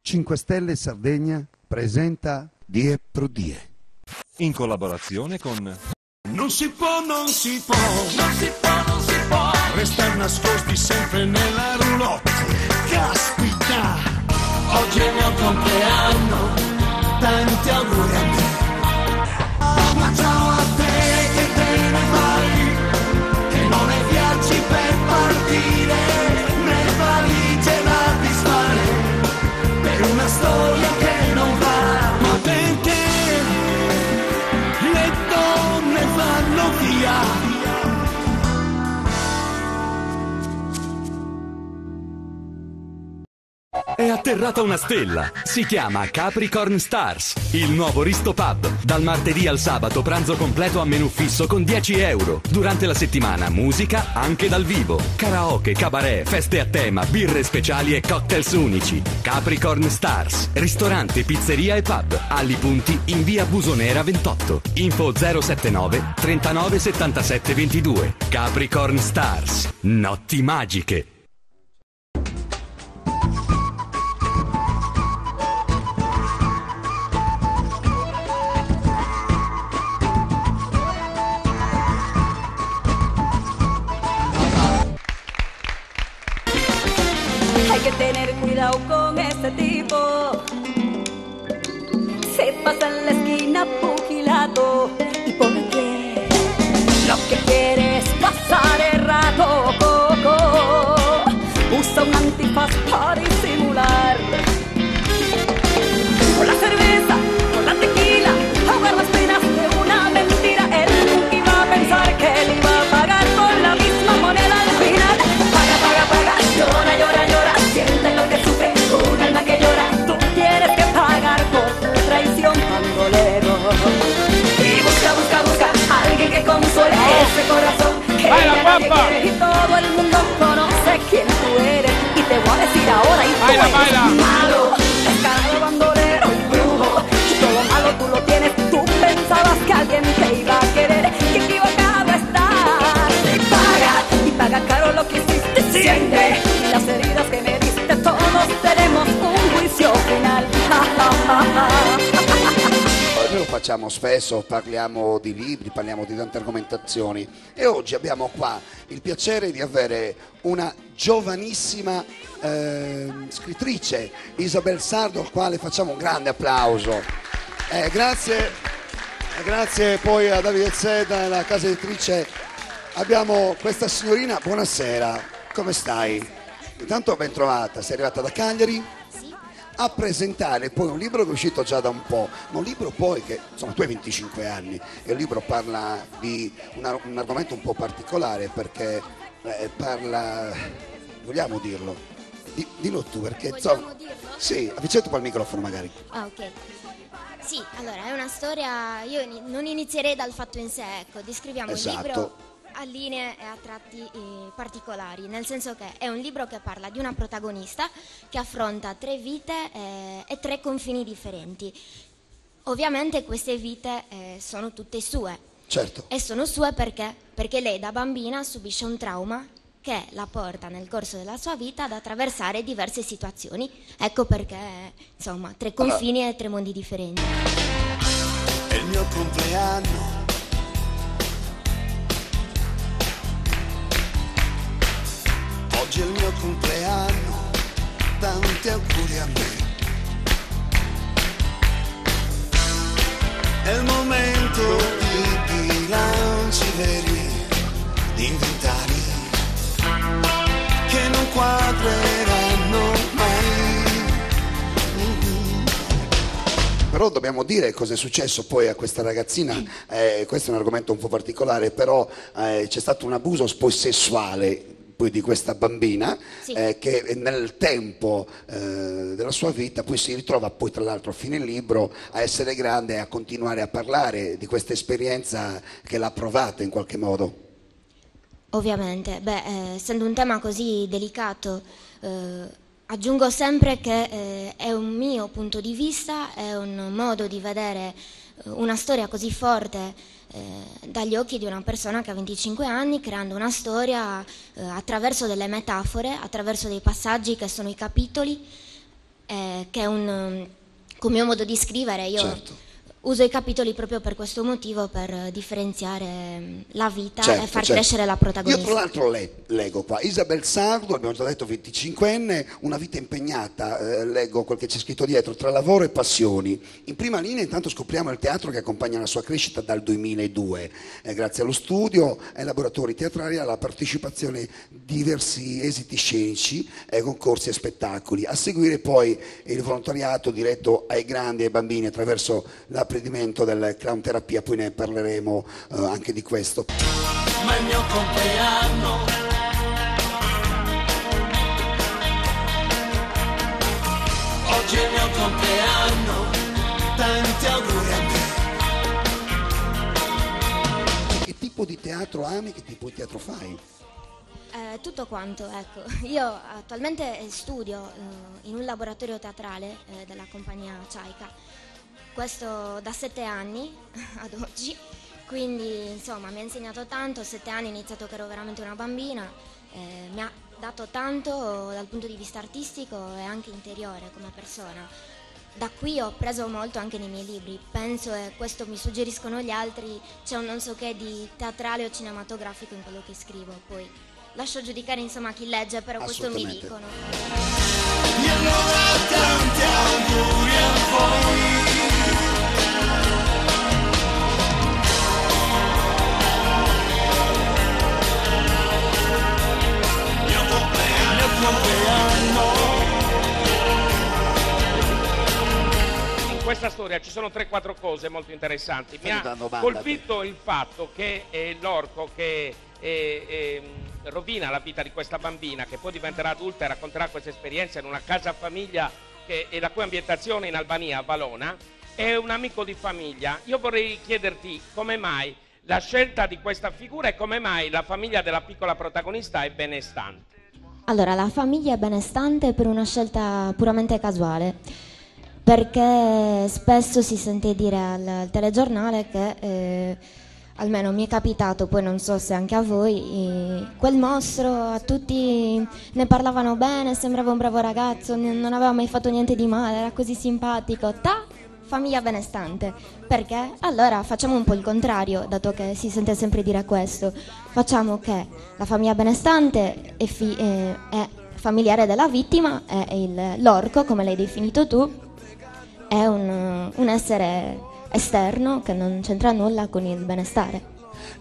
5 Stelle Sardegna presenta Die Pro Die. In collaborazione con... Non si può, non si può, non si può, non si può restare nascosti sempre nella roulotte. Caspita, oggi è il mio compleanno, tanti auguri a me. Ma ciao a te che te ne vai, che non hai viaggi per partire, né valigie da disfare, per una storia che non va. Ma perché le donne vanno via? È atterrata una stella, si chiama Capricorn Stars, il nuovo Risto Pub. Dal martedì al sabato pranzo completo a menù fisso con 10 euro. Durante la settimana musica anche dal vivo. Karaoke, cabaret, feste a tema, birre speciali e cocktails unici. Capricorn Stars, ristorante, pizzeria e pub. Ali Punti in via Busonera 28. Info 079 39 77 22. Capricorn Stars, notti magiche. Hay que tener cuidado con este tipo. Se pasa en la esquina pugilato y pone que lo que quiere es pasar el rato. Usa un antifaz para disimular. Con la cerveza, con la tequila, ahogar las penas de una mentira. Él nunca iba a pensar que él iba a pagar con la misma moneda al final. Paga, paga, paga, llora, llora, llora. Siente lo que sufre, un alma que llora. Tú tienes que pagar por tu traición, bandolero. Y busca, busca, busca a alguien que console ese corazón que ya nadie quiere. Y todo el mundo conoce quién tú eres. Y te voy a decir ahora, y tú eres malo, descarado, bandolero y brujo. Y todo malo tú lo tienes. Tú pensabas que alguien te iba a querer. Que equivocado estás. Y paga caro lo que hiciste. Siente las heridas que me diste. Todos tenemos un juicio final. Noi lo facciamo spesso, parliamo di libri, parliamo di tante argomentazioni e oggi abbiamo qua il piacere di avere una giovanissima scrittrice, Isabel Sardo, al quale facciamo un grande applauso. Grazie poi a Davide Zedda, la casa editrice. Abbiamo questa signorina, buonasera, come stai? Intanto ben trovata, sei arrivata da Cagliari? A presentare poi un libro che è uscito già da un po', ma un libro poi che, insomma, tu hai 25 anni e il libro parla di un argomento un po' particolare perché parla, vogliamo dirlo, dillo tu perché insomma, dirlo? Sì, avvicina un po' al microfono magari. Ah, ok. Sì, allora è una storia, io non inizierei dal fatto in sé, ecco, descriviamo il libro a linee e a tratti particolari, nel senso che è un libro che parla di una protagonista che affronta 3 vite e 3 confini differenti. Ovviamente queste vite sono tutte sue. Certo. E sono sue perché lei da bambina subisce un trauma che la porta nel corso della sua vita ad attraversare diverse situazioni. Ecco perché, insomma, 3 confini e 3 mondi differenti. È il mio compleanno, oggi è il mio compleanno, tanti auguri a me. È il momento di bilanci veri, di inventari che non quadreranno mai. Però dobbiamo dire cosa è successo poi a questa ragazzina, questo è un argomento un po' particolare, però c'è stato un abuso poi sessuale poi di questa bambina, Sì. Che nel tempo della sua vita poi si ritrova poi tra l'altro a fine libro a essere grande e a continuare a parlare di questa esperienza che l'ha provata in qualche modo. Ovviamente, essendo un tema così delicato, aggiungo sempre che è un mio punto di vista, è un modo di vedere una storia così forte dagli occhi di una persona che ha 25 anni, creando una storia attraverso delle metafore, attraverso dei passaggi che sono i capitoli che è un mio modo di scrivere. Io certo. Uso i capitoli proprio per questo motivo, per differenziare la vita certo, e far certo. crescere la protagonista. Io tra l'altro leggo qua, Isabel Sardo, abbiamo già detto 25enne, una vita impegnata, leggo quel che c'è scritto dietro, tra lavoro e passioni. In prima linea intanto scopriamo il teatro che accompagna la sua crescita dal 2002, grazie allo studio, ai laboratori teatrali, alla partecipazione di diversi esiti scenici, concorsi e spettacoli. A seguire poi il volontariato diretto ai grandi e ai bambini attraverso l'apprendimento del clown terapia, poi ne parleremo anche di questo. Ma il mio compleanno oggi è il mio compleanno, tanti auguri a me. Che tipo di teatro ami, che tipo di teatro fai? Tutto quanto, ecco. Io attualmente studio in un laboratorio teatrale della compagnia Ciaica. Questo da 7 anni ad oggi, quindi insomma mi ha insegnato tanto. 7 anni ho iniziato che ero veramente una bambina, mi ha dato tanto dal punto di vista artistico e anche interiore come persona. Da qui ho preso molto anche nei miei libri, penso, e questo mi suggeriscono gli altri, c'è un non so che di teatrale o cinematografico in quello che scrivo, poi lascio giudicare insomma chi legge, però questo mi dicono. E allora tanti auguri a voi. In questa storia ci sono 3-4 cose molto interessanti. Mi ha colpito il fatto che l'orco che rovina la vita di questa bambina, che poi diventerà adulta e racconterà questa esperienza in una casa famiglia la cui ambientazione in Albania, a Valona, è un amico di famiglia. Io vorrei chiederti come mai la scelta di questa figura e come mai la famiglia della piccola protagonista è benestante. Allora, la famiglia è benestante per una scelta puramente casuale, perché spesso si sente dire al telegiornale che, almeno mi è capitato, poi non so se anche a voi, quel mostro a tutti ne parlavano bene, sembrava un bravo ragazzo, non aveva mai fatto niente di male, era così simpatico, famiglia benestante. Perché? Allora facciamo un po' il contrario, dato che si sente sempre dire questo. Facciamo che la famiglia benestante è familiare della vittima, e l'orco, come l'hai definito tu, è un essere esterno che non c'entra nulla con il benestare.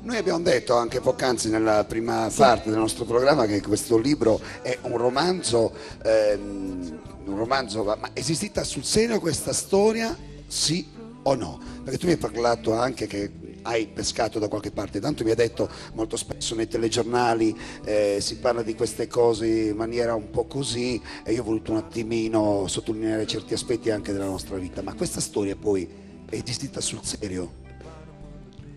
Noi abbiamo detto anche poc'anzi nella prima parte del nostro programma che questo libro è un romanzo, ma è esistita sul serio questa storia, sì o no? Perché tu mi hai parlato anche che hai pescato da qualche parte, tanto mi hai detto molto spesso nei telegiornali si parla di queste cose in maniera un po' così, e io ho voluto un attimino sottolineare certi aspetti anche della nostra vita, ma questa storia poi è esistita sul serio?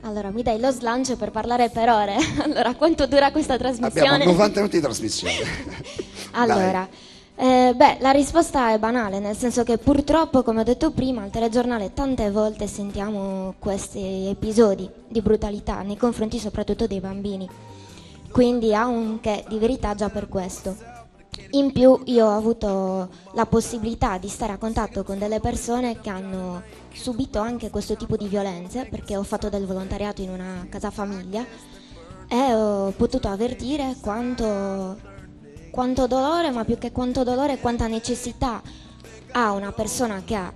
Allora, mi dai lo slancio per parlare per ore? Allora, quanto dura questa trasmissione? Abbiamo 90 minuti di trasmissione. Allora, la risposta è banale, nel senso che purtroppo, come ho detto prima, al telegiornale tante volte sentiamo questi episodi di brutalità nei confronti soprattutto dei bambini. Quindi ha un che di verità già per questo. In più io ho avuto la possibilità di stare a contatto con delle persone che hanno subito anche questo tipo di violenze, perché ho fatto del volontariato in una casa famiglia e ho potuto avvertire quanto dolore, ma più che quanto dolore, quanta necessità ha una persona che ha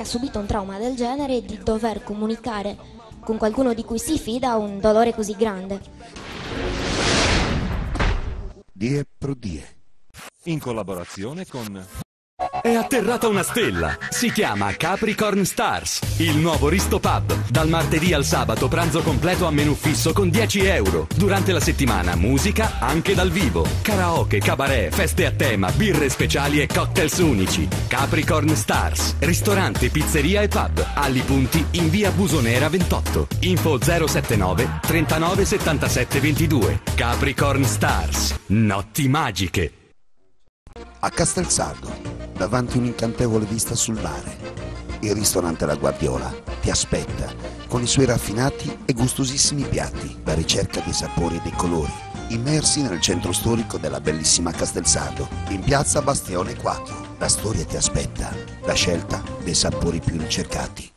subito un trauma del genere di dover comunicare con qualcuno di cui si fida un dolore così grande. Die Pro Die, in collaborazione con... È atterrata una stella, si chiama Capricorn Stars, il nuovo Risto Pub. Dal martedì al sabato pranzo completo a menù fisso con 10 euro. Durante la settimana musica anche dal vivo, karaoke, cabaret, feste a tema, birre speciali e cocktails unici. Capricorn Stars, ristorante, pizzeria e pub. Alli Punti in via Busonera 28. Info 079 39 77 22. Capricorn Stars, notti magiche. A Castelsardo, davanti a un'incantevole vista sul mare, il ristorante La Guardiola ti aspetta con i suoi raffinati e gustosissimi piatti, la ricerca dei sapori e dei colori, immersi nel centro storico della bellissima Castelsardo, in piazza Bastione 4. La storia ti aspetta, la scelta dei sapori più ricercati.